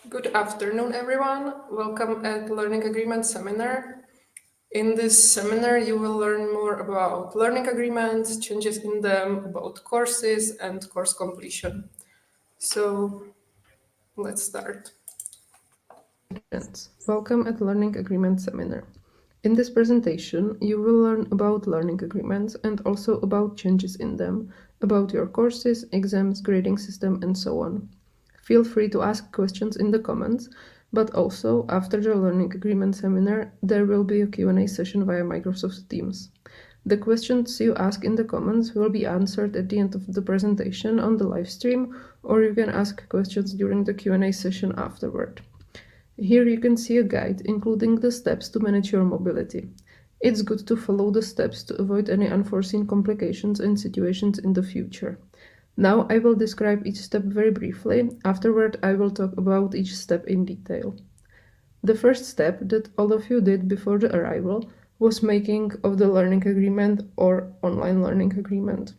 Good afternoon, everyone. Welcome at Learning Agreement Seminar. In this seminar, you will learn more about learning agreements, changes in them, about courses, and course completion. So let's start. Students, welcome at Learning Agreement Seminar. In this presentation, you will learn about learning agreements and also about changes in them, about your courses, exams, grading system, and so on. Feel free to ask questions in the comments, but also after the Learning Agreement Seminar, there will be a Q&A session via Microsoft Teams. The questions you ask in the comments will be answered at the end of the presentation on the live stream, or you can ask questions during the Q&A session afterward. Here you can see a guide, including the steps to manage your mobility. It's good to follow the steps to avoid any unforeseen complications and situations in the future. Now I will describe each step very briefly. Afterward, I will talk about each step in detail. The first step that all of you did before the arrival was making of the learning agreement or online learning agreement.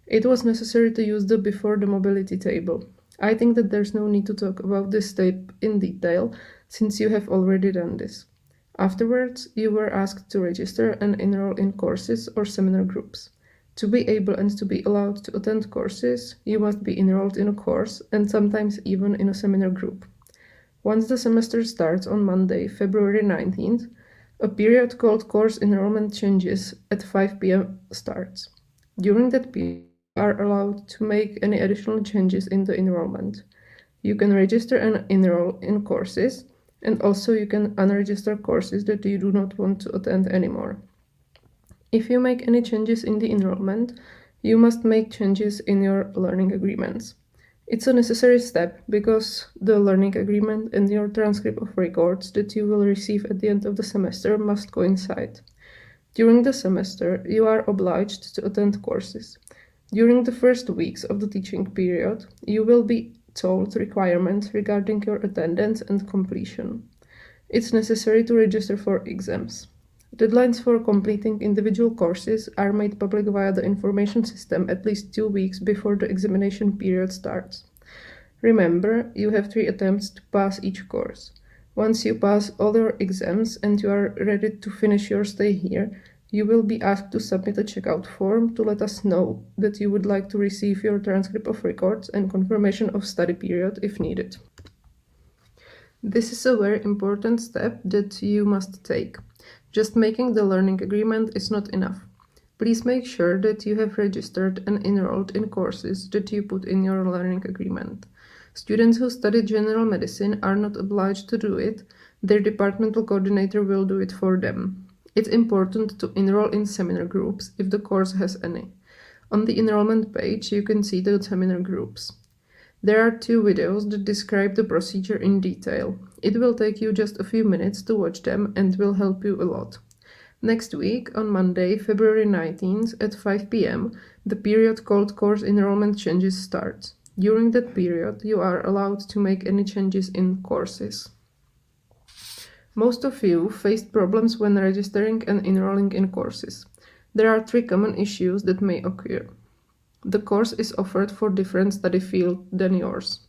It was necessary to use the before the mobility table. I think that there's no need to talk about this step in detail, since you have already done this. Afterwards, you were asked to register and enroll in courses or seminar groups. To be able and to be allowed to attend courses, you must be enrolled in a course and sometimes even in a seminar group. Once the semester starts on Monday, February 19th, a period called Course Enrollment Changes at 5 p.m. starts. During that period, you are allowed to make any additional changes in the enrollment. You can register and enroll in courses, and also you can unregister courses that you do not want to attend anymore. If you make any changes in the enrollment, you must make changes in your learning agreements. It's a necessary step because the learning agreement and your transcript of records that you will receive at the end of the semester must coincide. During the semester, you are obliged to attend courses. During the first weeks of the teaching period, you will be told requirements regarding your attendance and completion. It's necessary to register for exams. Deadlines for completing individual courses are made public via the information system at least 2 weeks before the examination period starts. Remember, you have 3 attempts to pass each course. Once you pass all your exams and you are ready to finish your stay here, you will be asked to submit a checkout form to let us know that you would like to receive your transcript of records and confirmation of study period if needed. This is a very important step that you must take. Just making the learning agreement is not enough. Please make sure that you have registered and enrolled in courses that you put in your learning agreement. Students who study general medicine are not obliged to do it. Their departmental coordinator will do it for them. It's important to enroll in seminar groups if the course has any. On the enrollment page, you can see the seminar groups. There are 2 videos that describe the procedure in detail. It will take you just a few minutes to watch them and will help you a lot. Next week, on Monday, February 19th at 5 p.m., the period called Course Enrollment Changes starts. During that period, you are allowed to make any changes in courses. Most of you faced problems when registering and enrolling in courses. There are 3 common issues that may occur. The course is offered for different study field than yours.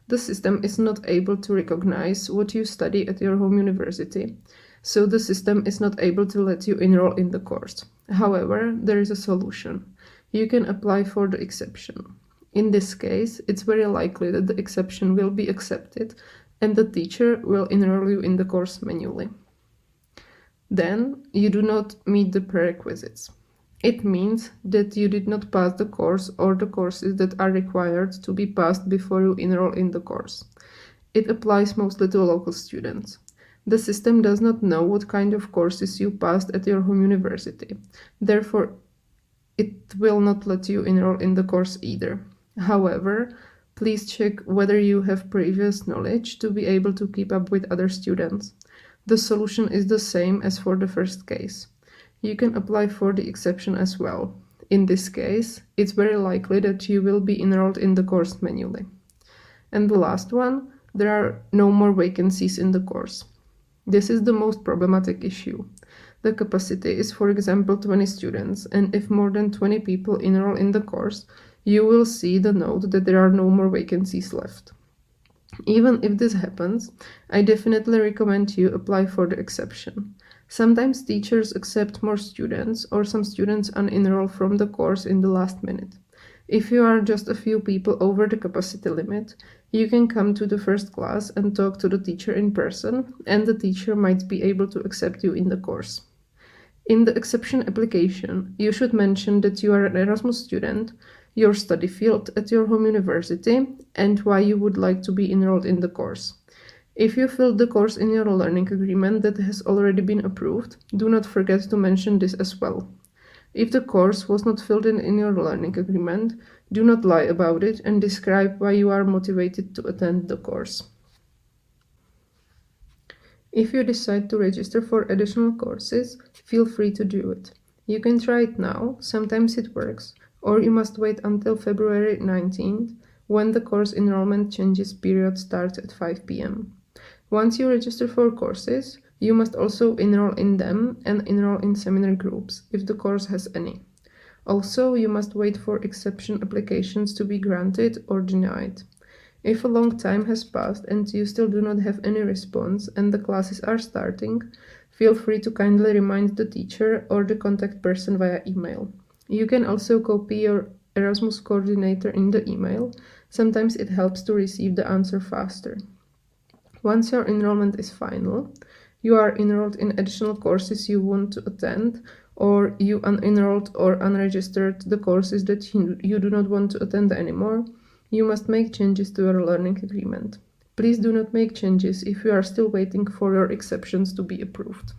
The system is not able to recognize what you study at your home university, so the system is not able to let you enroll in the course. However, there is a solution. You can apply for the exception. In this case, it's very likely that the exception will be accepted and the teacher will enroll you in the course manually. Then, you do not meet the prerequisites. It means that you did not pass the course or the courses that are required to be passed before you enroll in the course. It applies mostly to local students. The system does not know what kind of courses you passed at your home university. Therefore, it will not let you enroll in the course either. However, please check whether you have previous knowledge to be able to keep up with other students. The solution is the same as for the first case. You can apply for the exception as well. In this case, it's very likely that you will be enrolled in the course manually. And the last one, there are no more vacancies in the course. This is the most problematic issue. The capacity is, for example, 20 students, and if more than 20 people enroll in the course, you will see the note that there are no more vacancies left. Even if this happens, I definitely recommend you apply for the exception. Sometimes teachers accept more students, or some students unenroll from the course in the last minute. If you are just a few people over the capacity limit, you can come to the first class and talk to the teacher in person, and the teacher might be able to accept you in the course. In the exception application, you should mention that you are an Erasmus student, your study field at your home university, and why you would like to be enrolled in the course. If you filled the course in your learning agreement that has already been approved, do not forget to mention this as well. If the course was not filled in your learning agreement, do not lie about it and describe why you are motivated to attend the course. If you decide to register for additional courses, feel free to do it. You can try it now, sometimes it works, or you must wait until February 19th, when the course enrollment changes period starts at 5 p.m. Once you register for courses, you must also enroll in them and enroll in seminar groups, if the course has any. Also, you must wait for exception applications to be granted or denied. If a long time has passed and you still do not have any response and the classes are starting, feel free to kindly remind the teacher or the contact person via email. You can also copy your Erasmus coordinator in the email. Sometimes it helps to receive the answer faster. Once your enrollment is final, you are enrolled in additional courses you want to attend, or you unenrolled or unregistered the courses that you do not want to attend anymore, you must make changes to your learning agreement. Please do not make changes if you are still waiting for your exceptions to be approved.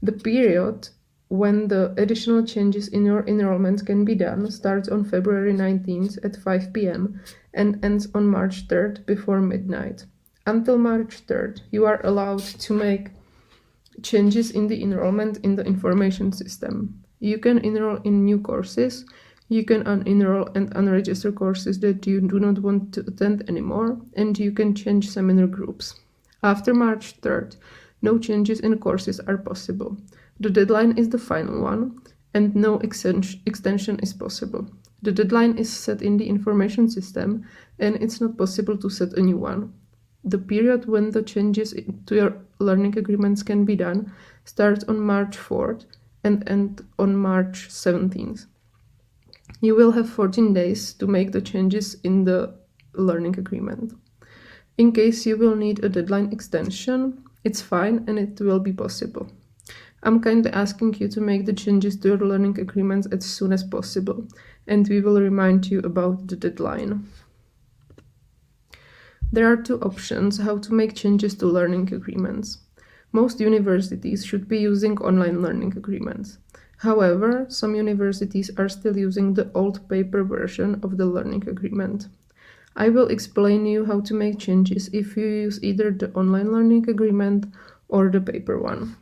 The period when the additional changes in your enrollment can be done starts on February 19th at 5 p.m. and ends on March 3rd before midnight. Until March 3rd, you are allowed to make changes in the enrollment in the information system. You can enroll in new courses, you can unenroll and unregister courses that you do not want to attend anymore, and you can change seminar groups. After March 3rd, no changes in courses are possible. The deadline is the final one, and no extension is possible. The deadline is set in the information system, and it's not possible to set a new one. The period when the changes to your learning agreements can be done starts on March 4th and ends on March 17th. You will have 14 days to make the changes in the learning agreement. In case you will need a deadline extension, it's fine and it will be possible. I'm kindly asking you to make the changes to your learning agreements as soon as possible, and we will remind you about the deadline. There are two options how to make changes to learning agreements. Most universities should be using online learning agreements. However, some universities are still using the old paper version of the learning agreement. I will explain you how to make changes if you use either the online learning agreement or the paper one.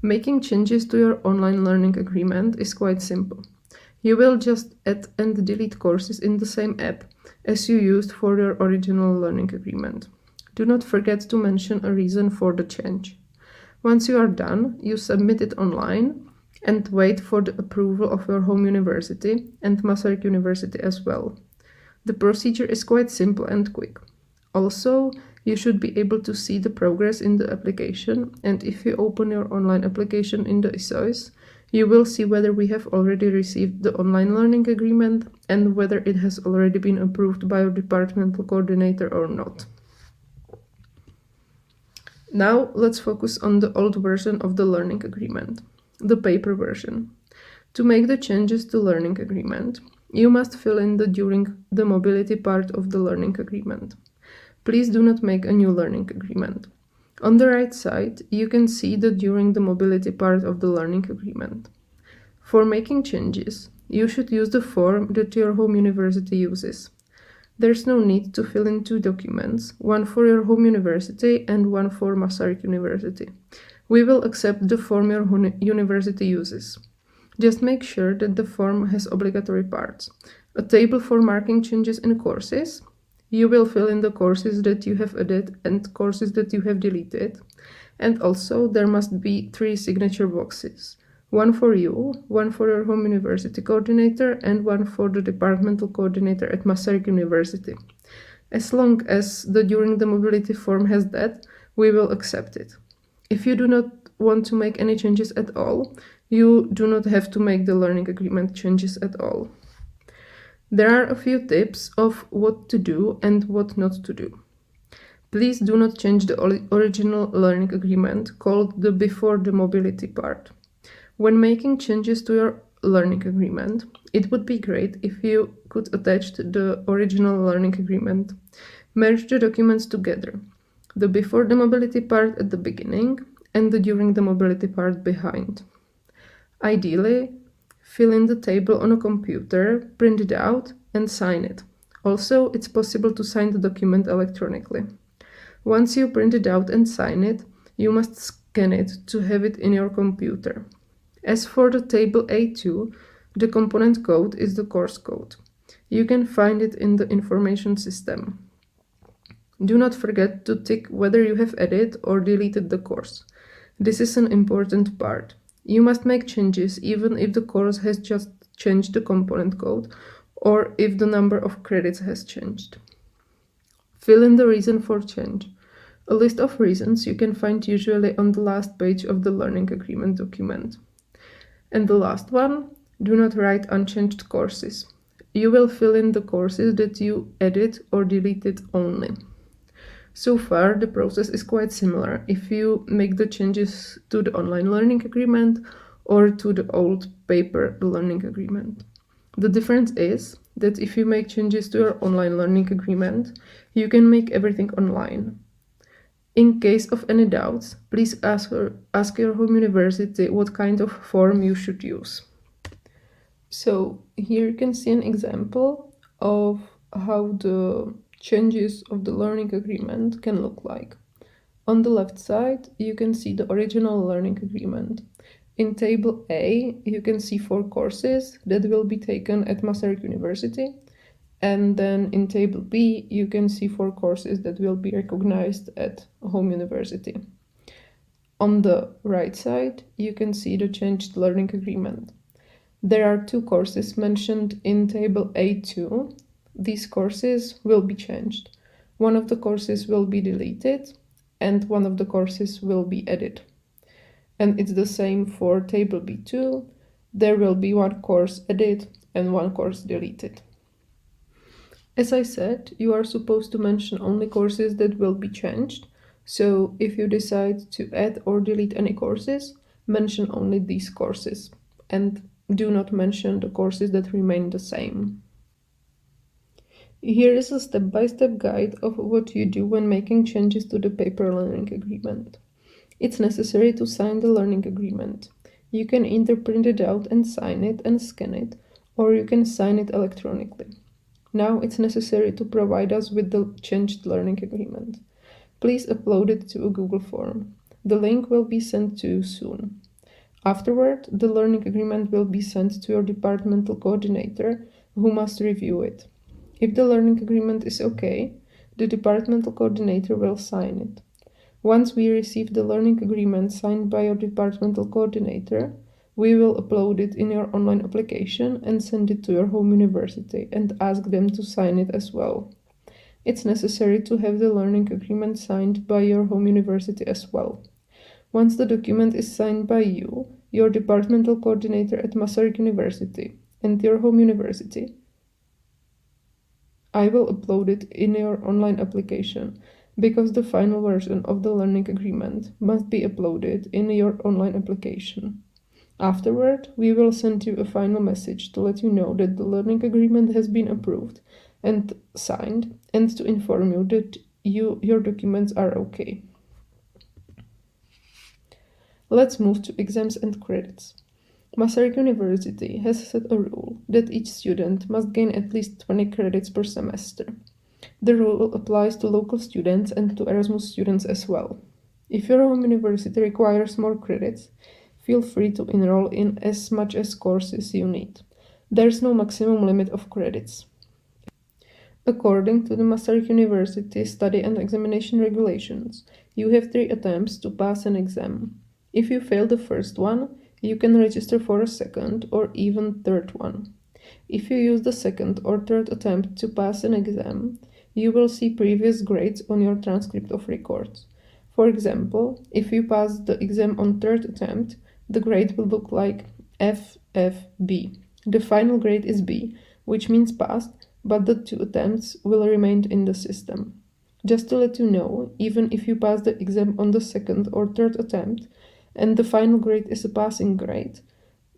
Making changes to your online learning agreement is quite simple. You will just add and delete courses in the same app as you used for your original learning agreement. Do not forget to mention a reason for the change. Once you are done, you submit it online and wait for the approval of your home university and Masaryk University as well. The procedure is quite simple and quick. Also, you should be able to see the progress in the application, and if you open your online application in the ISOIS, you will see whether we have already received the online learning agreement and whether it has already been approved by your departmental coordinator or not. Now let's focus on the old version of the learning agreement, the paper version. To make the changes to learning agreement, you must fill in the during the mobility part of the learning agreement. Please do not make a new learning agreement. On the right side, you can see the during the mobility part of the learning agreement. For making changes, you should use the form that your home university uses. There's no need to fill in two documents, one for your home university and one for Masaryk University. We will accept the form your university uses. Just make sure that the form has obligatory parts. A table for marking changes in courses. You will fill in the courses that you have added and courses that you have deleted. And also there must be 3 signature boxes. One for you, one for your home university coordinator, and one for the departmental coordinator at Masaryk University. As long as the during the mobility form has that, we will accept it. If you do not want to make any changes at all, you do not have to make the learning agreement changes at all. There are a few tips of what to do and what not to do. Please do not change the original learning agreement called the before the mobility part. When making changes to your learning agreement, it would be great if you could attach the original learning agreement. Merge the documents together, the before the mobility part at the beginning and the during the mobility part behind. Ideally, fill in the table on a computer, print it out, and sign it. Also, it's possible to sign the document electronically. Once you print it out and sign it, you must scan it to have it in your computer. As for the table A2, the component code is the course code. You can find it in the information system. Do not forget to tick whether you have added or deleted the course. This is an important part. You must make changes even if the course has just changed the component code or if the number of credits has changed. Fill in the reason for change. A list of reasons you can find usually on the last page of the learning agreement document. And the last one, do not write unchanged courses. You will fill in the courses that you added or deleted only. So far, the process is quite similar if you make the changes to the online learning agreement or to the old paper learning agreement. The difference is that if you make changes to your online learning agreement, you can make everything online. In case of any doubts, please ask your home university what kind of form you should use. So here you can see an example of how the changes of the learning agreement can look like. On the left side, you can see the original learning agreement. In table A, you can see 4 courses that will be taken at Masaryk University. And then in table B, you can see 4 courses that will be recognized at home university. On the right side, you can see the changed learning agreement. There are 2 courses mentioned in table A2. These courses will be changed. One of the courses will be deleted and one of the courses will be added. And it's the same for table B2. There will be 1 course added and 1 course deleted. As I said, you are supposed to mention only courses that will be changed. So if you decide to add or delete any courses, mention only these courses and do not mention the courses that remain the same. Here is a step-by-step guide of what you do when making changes to the paper learning agreement. It's necessary to sign the learning agreement. You can either print it out and sign it and scan it, or you can sign it electronically. Now it's necessary to provide us with the changed learning agreement. Please upload it to a Google form. The link will be sent to you soon. Afterward, the learning agreement will be sent to your departmental coordinator, who must review it. If the learning agreement is okay, the departmental coordinator will sign it. Once we receive the learning agreement signed by your departmental coordinator, we will upload it in your online application and send it to your home university and ask them to sign it as well. It's necessary to have the learning agreement signed by your home university as well. Once the document is signed by you, your departmental coordinator at Masaryk University, and your home university, I will upload it in your online application because the final version of the learning agreement must be uploaded in your online application. Afterward, we will send you a final message to let you know that the learning agreement has been approved and signed, and to inform you that your documents are okay. Let's move to exams and credits. Masaryk University has set a rule that each student must gain at least 20 credits per semester. The rule applies to local students and to Erasmus students as well. If your home university requires more credits, feel free to enroll in as much as courses you need. There's no maximum limit of credits. According to the Masaryk University Study and Examination Regulations, you have 3 attempts to pass an exam. If you fail the first one, You can register for a second or even third one. If you use the second or third attempt to pass an exam, you will see previous grades on your transcript of records. For example, if you pass the exam on third attempt, the grade will look like FFB. The final grade is B, which means passed, but the 2 attempts will remain in the system. Just to let you know, even if you pass the exam on the second or third attempt, and the final grade is a passing grade,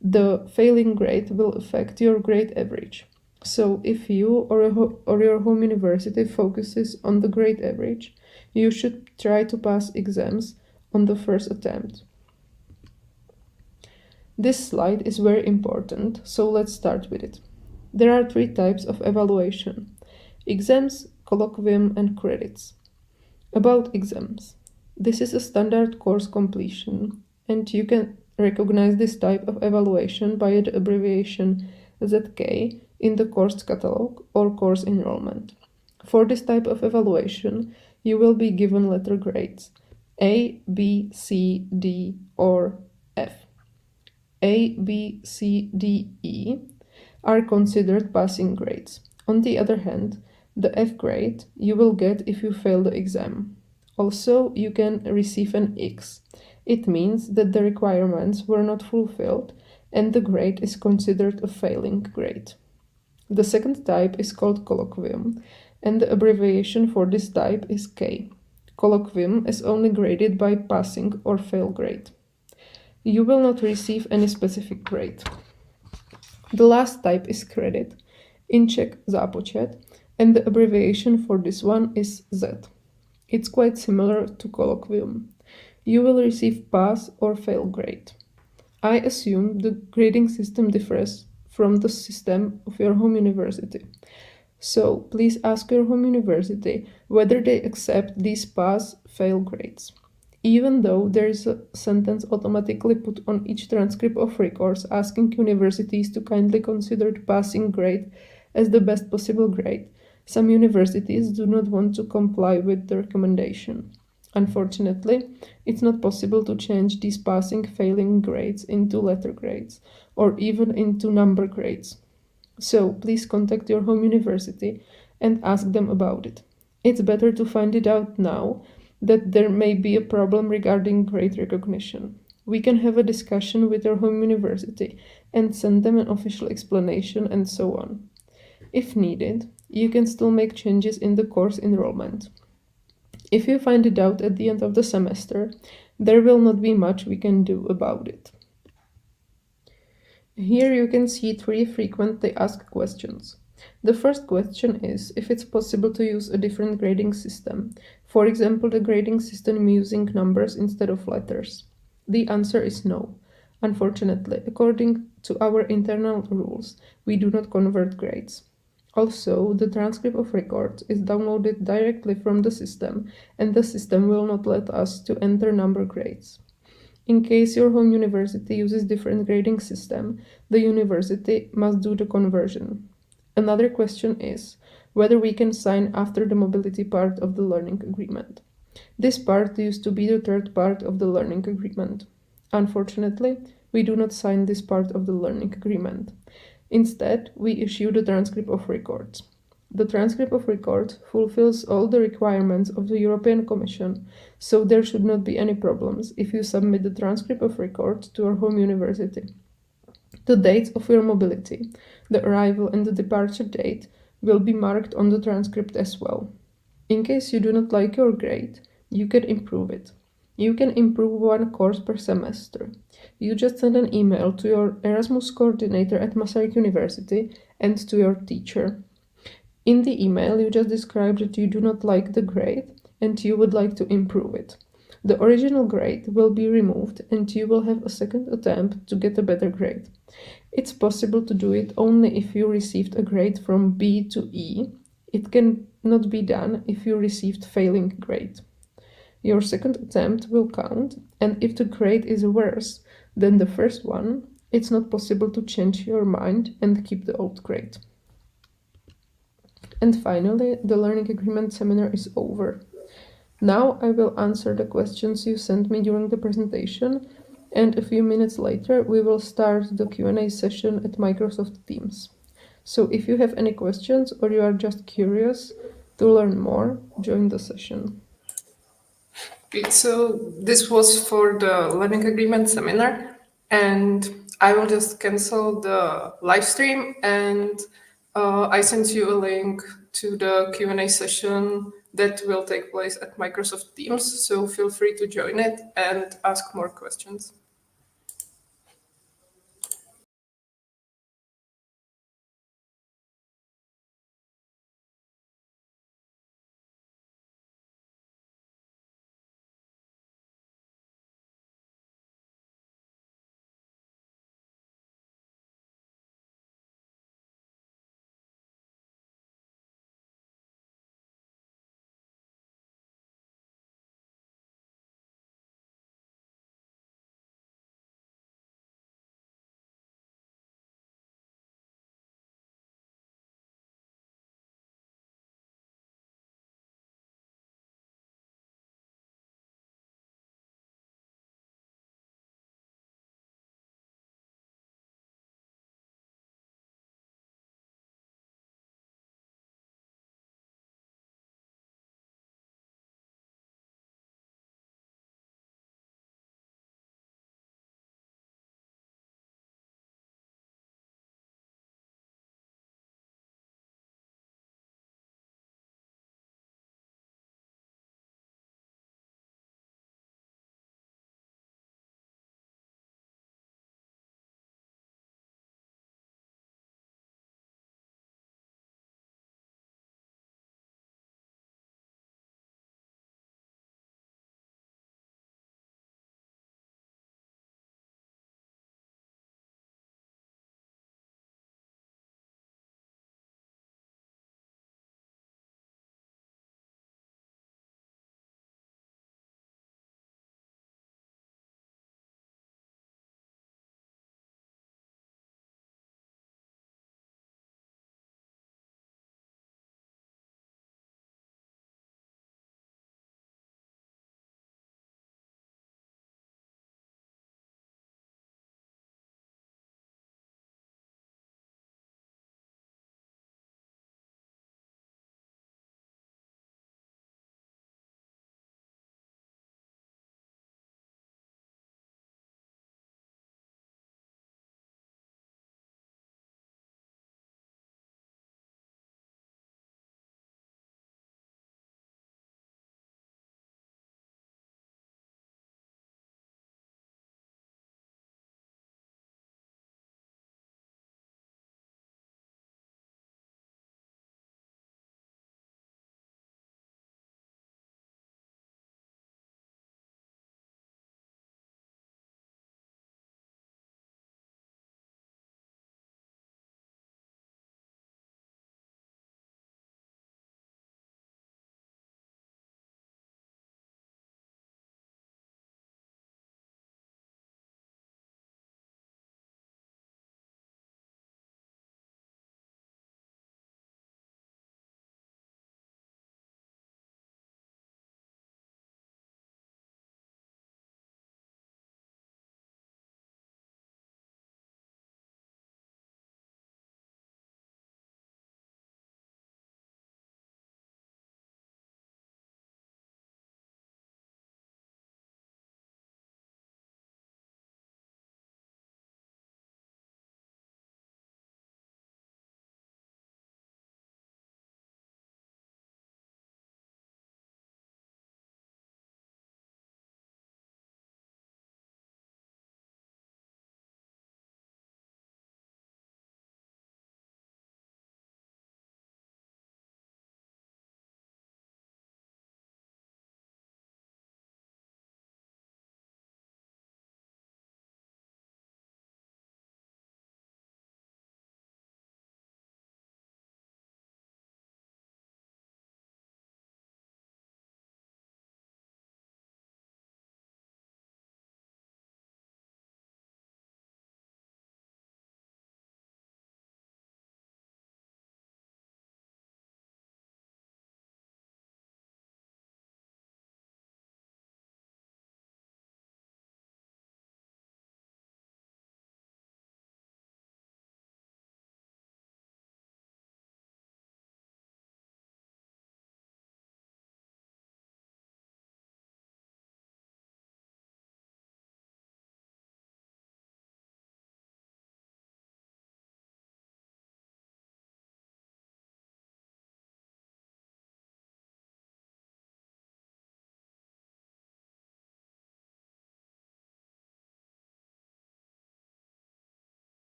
the failing grade will affect your grade average. So if you or your home university focuses on the grade average, you should try to pass exams on the first attempt. This slide is very important, so let's start with it. There are 3 types of evaluation: exams, colloquium, and credits. About exams. This is a standard course completion, and you can recognize this type of evaluation by the abbreviation ZK in the course catalog or course enrollment. For this type of evaluation, you will be given letter grades A, B, C, D, or F. A, B, C, D, E are considered passing grades. On the other hand, the F grade you will get if you fail the exam. Also, you can receive an X. It means that the requirements were not fulfilled and the grade is considered a failing grade. The second type is called colloquium, and the abbreviation for this type is K. Colloquium is only graded by passing or fail grade. You will not receive any specific grade. The last type is credit, in Czech zápočet, and the abbreviation for this one is Z. It's quite similar to colloquium. You will receive pass or fail grade. I assume the grading system differs from the system of your home university. So please ask your home university whether they accept these pass-fail grades. Even though there is a sentence automatically put on each transcript of records asking universities to kindly consider the passing grade as the best possible grade, some universities do not want to comply with the recommendation. Unfortunately, it's not possible to change these passing-failing grades into letter grades or even into number grades. So please contact your home university and ask them about it. It's better to find it out now that there may be a problem regarding grade recognition. We can have a discussion with your home university and send them an official explanation and so on. If needed, you can still make changes in the course enrollment. If you find it out at the end of the semester, there will not be much we can do about it. Here you can see 3 frequently asked questions. The first question is if it's possible to use a different grading system, for example the grading system using numbers instead of letters. The answer is no. Unfortunately, according to our internal rules, we do not convert grades. Also, the transcript of records is downloaded directly from the system, and the system will not let us to enter number grades. In case your home university uses different grading system, the university must do the conversion. Another question is whether we can sign after the mobility part of the learning agreement. This part used to be the third part of the learning agreement. Unfortunately, we do not sign this part of the learning agreement. Instead, we issue the transcript of records. The transcript of records fulfills all the requirements of the European Commission, so there should not be any problems if you submit the transcript of records to your home university. The dates of your mobility, the arrival and the departure date will be marked on the transcript as well. In case you do not like your grade, you can improve it. You can improve 1 course per semester. You just send an email to your Erasmus coordinator at Masaryk University and to your teacher. In the email, you just describe that you do not like the grade and you would like to improve it. The original grade will be removed and you will have a second attempt to get a better grade. It's possible to do it only if you received a grade from B to E. It can not be done if you received failing grade. Your second attempt will count, and if the grade is worse than the first one, it's not possible to change your mind and keep the old grade. And finally, the learning agreement seminar is over. Now I will answer the questions you sent me during the presentation, And a few minutes later, we will start the Q&A session at Microsoft Teams. So if you have any questions or you are just curious to learn more, join the session. Okay, so this was for the learning agreement seminar, and I will just cancel the live stream, and I sent you a link to the Q&A session that will take place at Microsoft Teams, so feel free to join it and ask more questions.